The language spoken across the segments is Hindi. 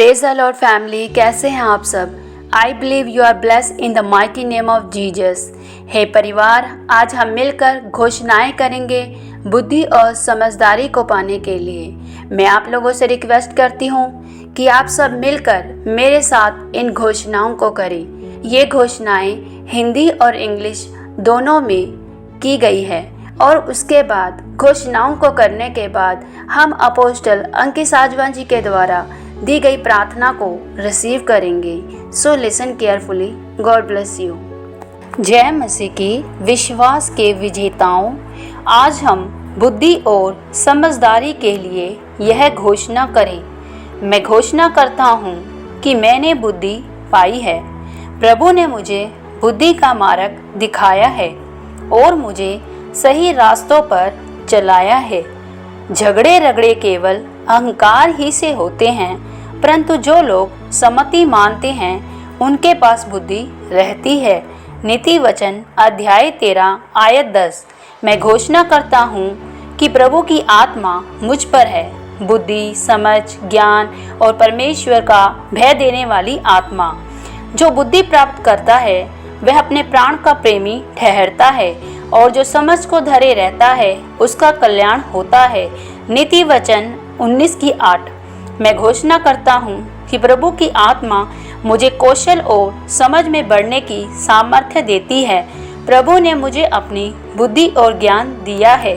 प्रेज द लॉर्ड फैमिली, कैसे हैं आप सब। I believe you are blessed in the mighty name of Jesus. हे परिवार, आज हम मिलकर घोषणाएं करेंगे बुद्धि और समझदारी को पाने के लिए। मैं आप लोगों से रिक्वेस्ट करती हूँ कि आप सब मिलकर मेरे साथ इन घोषणाओं को करें। ये घोषणाएं हिंदी और इंग्लिश दोनों में की गई है और उसके बाद घोषणाओं को करने के बाद हम अपोस्टल अंकित साजवान जी के द्वारा दी गई प्रार्थना को रिसीव करेंगे। So listen carefully. God bless you. जय मसीह की। विश्वास के विजेताओं, आज हम बुद्धि और समझदारी के लिए यह घोषणा करें। मैं घोषणा करता हूँ कि मैंने बुद्धि पाई है। प्रभु ने मुझे बुद्धि का मार्ग दिखाया है और मुझे सही रास्तों पर चलाया है। झगड़े रगड़े केवल अहंकार ही से होते हैं, परंतु जो लोग सम्मति मानते हैं उनके पास बुद्धि रहती है। नीति वचन अध्याय 13 आयत 10। मैं घोषणा करता हूँ कि प्रभु की आत्मा मुझ पर है। बुद्धि, समझ, ज्ञान और परमेश्वर का भय देने वाली आत्मा। जो बुद्धि प्राप्त करता है वह अपने प्राण का प्रेमी ठहरता है और जो समझ को धरे रहता है उसका कल्याण होता है। नीति वचन 19:8। मैं घोषणा करता हूँ कि प्रभु की आत्मा मुझे कौशल और समझ में बढ़ने की सामर्थ्य देती है। प्रभु ने मुझे अपनी बुद्धि और ज्ञान दिया है।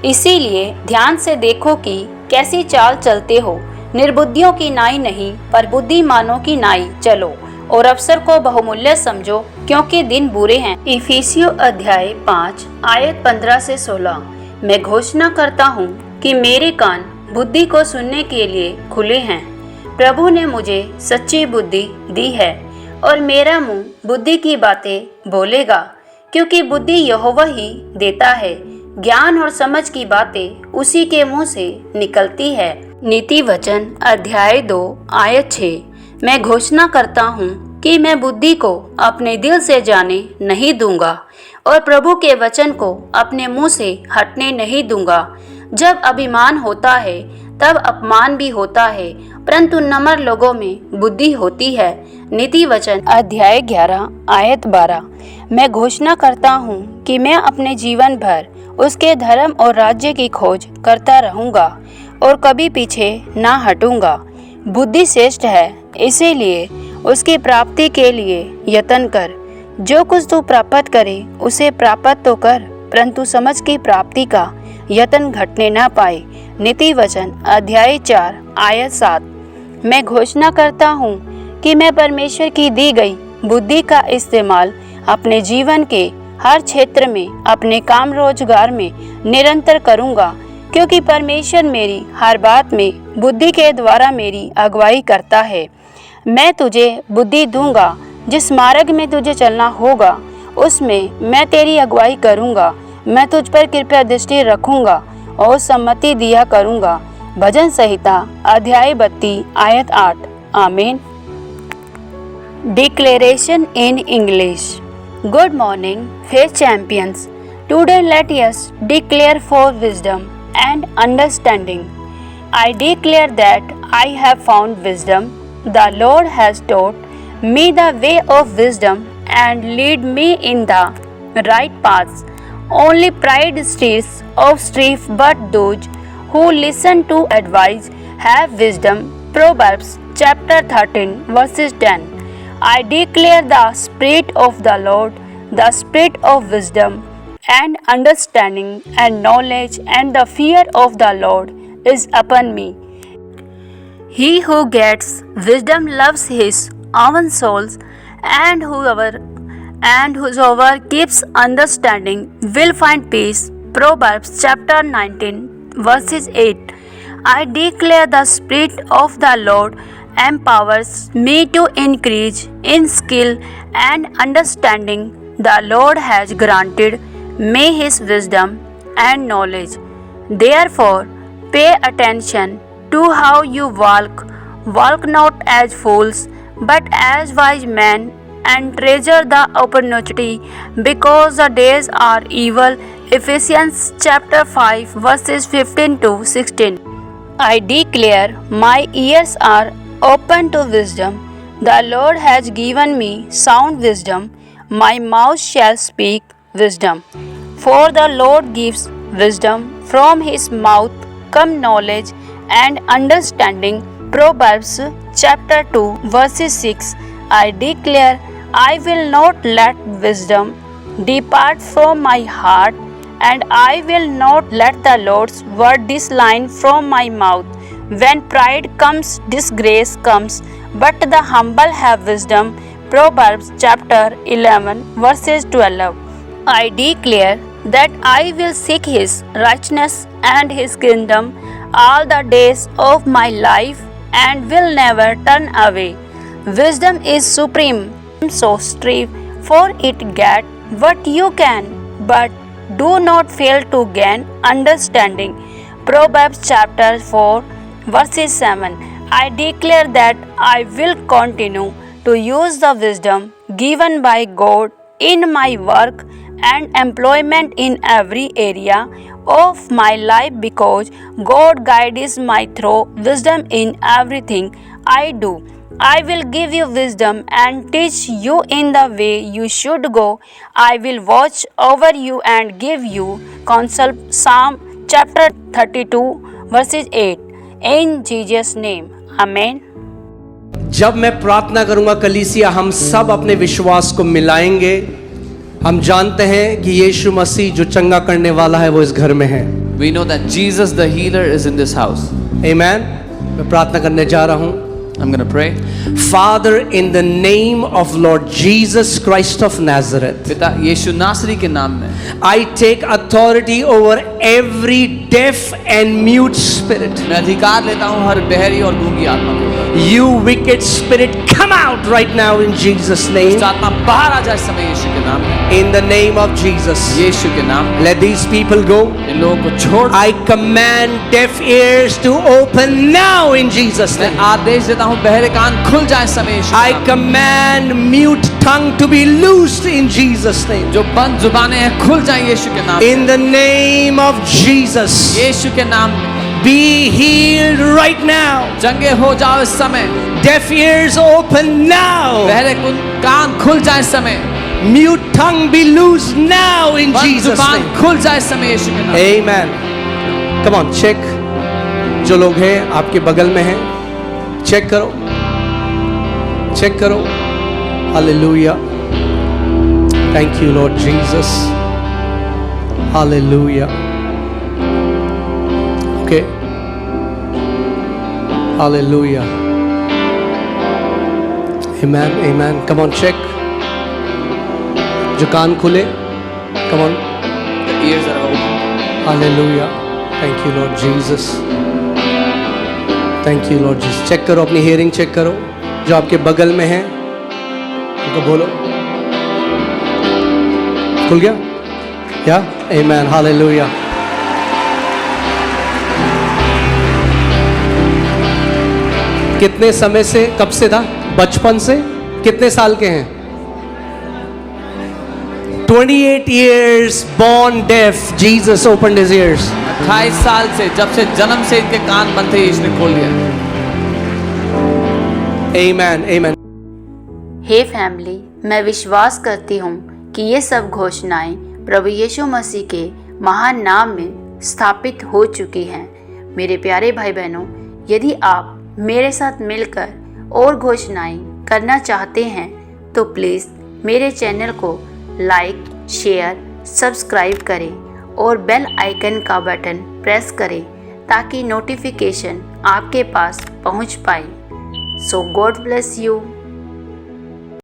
इसीलिए ध्यान से देखो कि कैसी चाल चलते हो। निर्बुद्धियों की नाई नहीं, पर बुद्धिमानों की नाई चलो और अवसर को बहुमूल्य समझो, क्योंकि दिन बुरे हैं। इफिसियों अध्याय 5 आयत 15 से 16। मैं घोषणा करता हूँ कि मेरे कान बुद्धि को सुनने के लिए खुले हैं। प्रभु ने मुझे सच्ची बुद्धि दी है और मेरा मुंह बुद्धि की बातें बोलेगा, क्योंकि बुद्धि यहोवा ही देता है। ज्ञान और समझ की बातें उसी के मुंह से निकलती है। नीति वचन अध्याय 2 आयत 6। मैं घोषणा करता हूँ कि मैं बुद्धि को अपने दिल से जाने नहीं दूंगा और प्रभु के वचन को अपने मुंह से हटने नहीं दूंगा। जब अभिमान होता है तब अपमान भी होता है, परंतु नम्र लोगों में बुद्धि होती है। नीति वचन अध्याय 11 आयत 12। मैं घोषणा करता हूँ कि मैं अपने जीवन भर उसके धर्म और राज्य की खोज करता रहूँगा और कभी पीछे ना हटूँगा। बुद्धि श्रेष्ठ है, इसीलिए उसकी प्राप्ति के लिए यत्न कर। जो कुछ तू प्राप्त करे उसे प्राप्त तो कर, परंतु समझ की प्राप्ति का यत्न घटने ना पाए। नीति वचन अध्याय 4 आयत 7। मैं घोषणा करता हूँ कि मैं परमेश्वर की दी गई बुद्धि का इस्तेमाल अपने जीवन के हर क्षेत्र में, अपने काम रोजगार में निरंतर करूँगा, क्योंकि परमेश्वर मेरी हर बात में बुद्धि के द्वारा मेरी अगुवाई करता है। मैं तुझे बुद्धि दूंगा। जिस मार्ग में तुझे चलना होगा उसमें मैं तेरी अगुवाई करूंगा। मैं तुझ पर कृपया दृष्टि रखूंगा और सम्मति दिया करूंगा। भजन संहिता अध्याय 32 आयत 8। आमीन। Declaration in English. Good morning faith champions. Today let us declare for wisdom and understanding. I declare that I have found wisdom. The Lord has taught me the way of wisdom and lead me in the right paths. Only pride steals of strife, but those who listen to advice have wisdom. Proverbs chapter 13 verses 10. I declare the Spirit of the Lord, the Spirit of wisdom and understanding and knowledge and the fear of the Lord is upon me. He who gets wisdom loves his own souls, and whosoever keeps understanding will find peace. Proverbs chapter 19 verses 8. I declare the Spirit of the Lord empowers me to increase in skill and understanding. The Lord has granted me his wisdom and knowledge. Therefore, pay attention to how you walk. Walk not as fools, but as wise men, and treasure the opportunity, because the days are evil. Ephesians chapter 5 verses 15 to 16. I declare my ears are open to wisdom. The Lord has given me sound wisdom. My mouth shall speak wisdom. For the Lord gives wisdom. From his mouth come knowledge and understanding. Proverbs chapter 2 verses 6. I declare I will not let wisdom depart from my heart, and I will not let the Lord's word decline from my mouth. When pride comes, disgrace comes, but the humble have wisdom. Proverbs chapter 11 verses 12. I declare that I will seek his righteousness and his kingdom all the days of my life and will never turn away. Wisdom is supreme, so strive for it. Get what you can, but do not fail to gain understanding. Proverbs chapter 4 verses 7. I declare that I will continue to use the wisdom given by God in my work and employment in every area of my life, because God guides my through wisdom in everything I do. I will give you wisdom and teach you in the way you should go. I will watch over you and give you counsel. Psalm chapter 32 verses 8. In Jesus' name, Amen. जब मैं प्रार्थना करूंगा कलीसिया, हम सब अपने विश्वास को मिलाएंगे। हम जानते हैं कि यीशु मसीह जो चंगा करने वाला है वो इस घर में है। We know that Jesus the healer is in this house. Amen। मैं प्रार्थना करने जा रहा हूं। I'm going to pray. Father, in the name of Lord Jesus Christ of Nazareth, पिता यीशु नासरी के नाम में I take authority over every deaf and mute spirit. मैं अधिकार लेता हूँ हर बहरी और गूंगी आत्मा के ऊपर। You wicked spirit, come out right now in Jesus' name. दुष्ट आत्मा बाहर आ जाए इस समय यीशु के नाम में। In the name of Jesus, यीशु के नाम में let these people go. इन लोगों को छोड़। I command deaf ears to open now in Jesus' मैं name. आदेश देता हूँ बहरे कान खुल जाए इस समय यीशु के I नाम में। command mute tongue to be loosed in Jesus' name. जो बंद जुबानें हैं खुल जाए यीशु के नाम में। In the name of Jesus, यीशु के नाम में be healed right now. चंगे हो जाओ इस समय। Deaf ears open now. बहरे कान खुल जाए इस समय। Mute tongue be loosed now in बंद Jesus' जुबान name. खुल जाए इस समय यीशु के नाम में। Amen. Come on, check. जो लोग हैं आपके बगल में हैं, चेक करो, चेक करो। Hallelujah. Thank you, Lord Jesus. Hallelujah. Okay. Hallelujah. Amen. Amen. Come on, check. जो कान खुले, come on. The ears are open. Hallelujah. Thank you, Lord Jesus. Thank you, Lord Jesus. Check करो, अपनी हियरिंग चेक करो। जो आपके बगल में है उनको बोलो, खुल गया? या? Amen. Hallelujah. कितने समय से, कब से था? बचपन से? कितने साल के हैं? 28 years born deaf. Jesus opened his ears. 28 साल से, जब से जन्म से इनके कान बंद थे, यीशु ने खोल दिया। Amen. Amen. हे फैमिली, मैं विश्वास करती हूँ कि ये सब घोषणाएं प्रभु यीशु मसीह के महान नाम में स्थापित हो चुकी हैं। मेरे प्यारे भाई बहनों, यदि आप मेरे साथ मिलकर और घोषणाएं करना चाहते हैं तो प्लीज़ मेरे चैनल को लाइक, शेयर, सब्सक्राइब करें और बेल आइकन का बटन प्रेस करें ताकि नोटिफिकेशन आपके पास पहुंच पाए। सो गॉड ब्लेस यू।